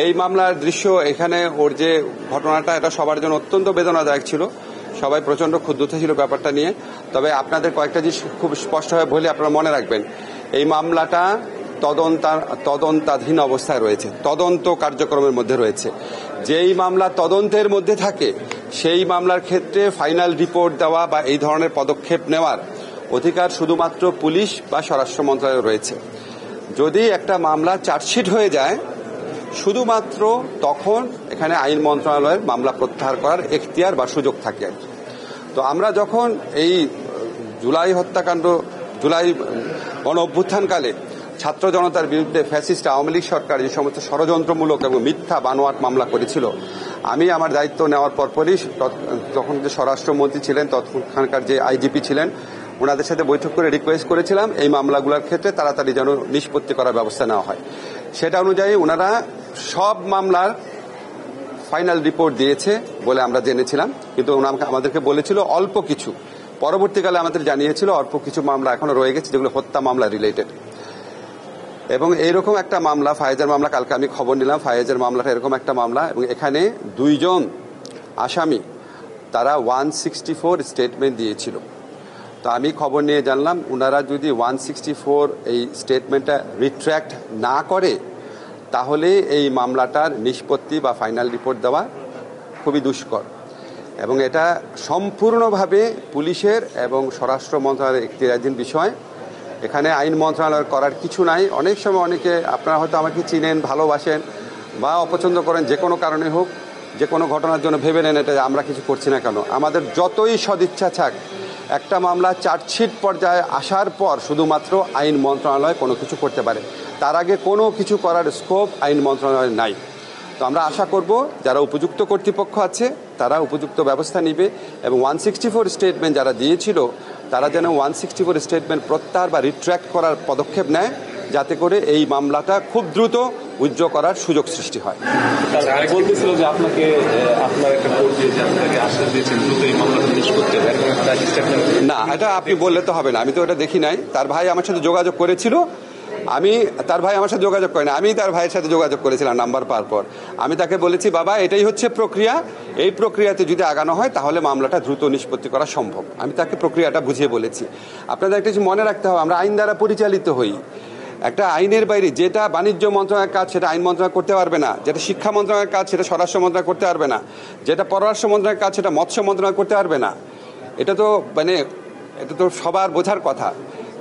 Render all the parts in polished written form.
এই মামলার দৃশ্য এখানে ওর যে ঘটনাটা, এটা সবার জন্য অত্যন্ত বেদনাদায়ক ছিল। সবাই প্রচন্ড ক্ষুব্ধ ছিল ব্যাপারটা নিয়ে। তবে আপনাদের কয়েকটা জিনিস খুব স্পষ্টভাবে বলে আপনারা মনে রাখবেন, এই মামলাটা তদন্তাধীন অবস্থায় রয়েছে, তদন্ত কার্যক্রমের মধ্যে রয়েছে। যেই মামলা তদন্তের মধ্যে থাকে সেই মামলার ক্ষেত্রে ফাইনাল রিপোর্ট দেওয়া বা এই ধরনের পদক্ষেপ নেওয়ার অধিকার শুধুমাত্র পুলিশ বা স্বরাষ্ট্র মন্ত্রণালয় রয়েছে। যদি একটা মামলা চার্জশিট হয়ে যায় শুধুমাত্র তখন এখানে আইন মন্ত্রণালয়ের মামলা প্রত্যাহার করার এখতিয়ার বা সুযোগ থাকে আর কি। তো আমরা যখন এই জুলাই হত্যাকাণ্ড, জুলাই গণ অভ্যুত্থানকালে ছাত্র জনতার বিরুদ্ধে ফ্যাসিস্ট আওয়ামী লীগ সরকার যে সমস্ত ষড়যন্ত্রমূলক এবং মিথ্যা বানোয়াট মামলা করেছিল, আমি আমার দায়িত্ব নেওয়ার পরপরই তখন যে স্বরাষ্ট্রমন্ত্রী ছিলেন, তৎক্ষণকার যে আইজিপি ছিলেন, ওনাদের সাথে বৈঠক করে রিকোয়েস্ট করেছিলাম এই মামলাগুলোর ক্ষেত্রে তাড়াতাড়ি যেন নিষ্পত্তি করার ব্যবস্থা নেওয়া হয়। সেটা অনুযায়ী ওনারা সব মামলার ফাইনাল রিপোর্ট দিয়েছে বলে আমরা জেনেছিলাম, কিন্তু আমাদেরকে বলেছিল অল্প কিছু, পরবর্তীকালে আমাদের জানিয়েছিল অল্প কিছু মামলা এখনো রয়ে গেছে যেগুলো হত্যা মামলা রিলেটেড। এবং এইরকম একটা মামলা, ফায়েজের মামলা, কালকে আমি খবর নিলাম ফায়েজের মামলাটা এরকম একটা মামলা, এবং এখানে 2 জন আসামি তারা 164 স্টেটমেন্ট দিয়েছিল। তো আমি খবর নিয়ে জানলাম ওনারা যদি 164 এই স্টেটমেন্টটা রিট্র্যাক্ট না করে তাহলে এই মামলাটার নিষ্পত্তি বা ফাইনাল রিপোর্ট দেওয়া খুবই দুষ্কর, এবং এটা সম্পূর্ণভাবে পুলিশের এবং স্বরাষ্ট্র মন্ত্রণালয়ের এখতিয়ারাধীন বিষয়। এখানে আইন মন্ত্রণালয়ের করার কিছু নাই। অনেক সময় অনেকে আপনারা হয়তো আমাকে চিনেন, ভালোবাসেন বা অপছন্দ করেন, যে কোনো কারণে হোক, যে কোনো ঘটনার জন্য ভেবে নেন এটা আমরা কিছু করছি না কেন। আমাদের যতই সদিচ্ছা থাক, একটা মামলা চার্জশিট পর্যায়ে আসার পর শুধুমাত্র আইন মন্ত্রণালয় কোনো কিছু করতে পারে, তার আগে কোনো কিছু করার স্কোপ আইন মন্ত্রণালয়ের নাই। তো আমরা আশা করব যারা উপযুক্ত কর্তৃপক্ষ আছে তারা উপযুক্ত ব্যবস্থা নিবে, এবং 164 স্টেটমেন্ট যারা দিয়েছিল তারা যেন 164 স্টেটমেন্ট প্রত্যাহার বা রিট্র্যাক্ট করার পদক্ষেপ নেয়, যাতে করে এই মামলাটা খুব দ্রুত উইথড্র করার সুযোগ সৃষ্টি হয়। বলতেছিল যে আপনাকে আপনার একটা কোর্ট দিয়ে যে আপনাকে আশ্বাস দিয়েছেন দ্রুত এই মামলাটা নিষ্পত্তি হবে, না এটা আপনি বললে তো হবে না, আমি তো এটা দেখি নাই। তার ভাই আমার সাথে যোগাযোগ করেছিল, তার ভাই আমার সাথে যোগাযোগ করেনি, আমি তার ভাইয়ের সাথে যোগাযোগ করেছিলাম নাম্বার পাওয়ার পর। আমি তাকে বলেছি বাবা এটাই হচ্ছে প্রক্রিয়া, এই প্রক্রিয়াতে যদি আগানো হয় তাহলে মামলাটা দ্রুত নিষ্পত্তি করা সম্ভব। আমি তাকে প্রক্রিয়াটা বুঝিয়ে বলেছি। আপনাদের একটা কিছু মনে রাখতে হবে, আমরা আইন দ্বারা পরিচালিত হই। একটা আইনের বাইরে যেটা বাণিজ্য মন্ত্রণালয়ের কাজ সেটা আইন মন্ত্রণালয় করতে পারবে না, যেটা শিক্ষা মন্ত্রণালয়ের কাজ সেটা স্বরাষ্ট্র মন্ত্রণালয় করতে পারবে না, যেটা পররাষ্ট্র মন্ত্রণালয়ের কাজ সেটা মৎস্য মন্ত্রণালয় করতে পারবে না। এটা তো সবার বোঝার কথা।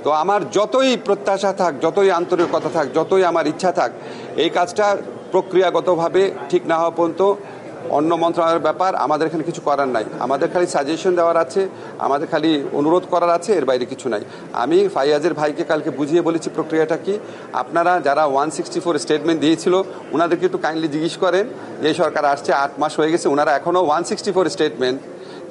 তো আমার যতই প্রত্যাশা থাক, যতই আন্তরিকতা থাক, যতই আমার ইচ্ছা থাক, এই কাজটা প্রক্রিয়াগতভাবে ঠিক না হওয়া পর্যন্ত অন্য মন্ত্রণালয়ের ব্যাপার, আমাদের এখানে কিছু করার নাই। আমাদের খালি সাজেশন দেওয়ার আছে, আমাদের খালি অনুরোধ করার আছে, এর বাইরে কিছু নাই। আমি ফাইয়াজের ভাইকে কালকে বুঝিয়ে বলেছি প্রক্রিয়াটা কি। আপনারা যারা 164 স্টেটমেন্ট দিয়েছিল ওনাদেরকে একটু কাইন্ডলি জিজ্ঞেস করেন যে সরকার আসছে 8 মাস হয়ে গেছে, ওনারা এখনও 164 স্টেটমেন্ট,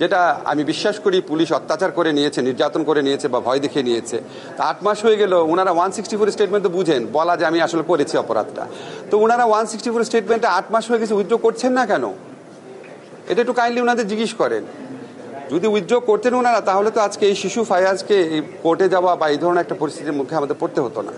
যেটা আমি বিশ্বাস করি পুলিশ অত্যাচার করে নিয়েছে, নির্যাতন করে নিয়েছে বা ভয় দেখিয়ে নিয়েছে, তা 8 মাস হয়ে গেল ওনারা 164 স্টেটমেন্ট তো বুঝেন, বলা যে আমি আসলে করেছি অপরাধটা। তো ওনারা 164 স্টেটমেন্টে 8 মাস হয়ে গেছে উইথড্র করছেন না কেন? এটা একটু কাইন্ডলি ওনাদের জিজ্ঞেস করেন। যদি উইথড্র করতেন ওনারা তাহলে তো আজকে এই শিশু ফায়াজকে কোর্টে যাওয়া বা এই ধরনের একটা পরিস্থিতির মুখে আমাদের পড়তে হতো না।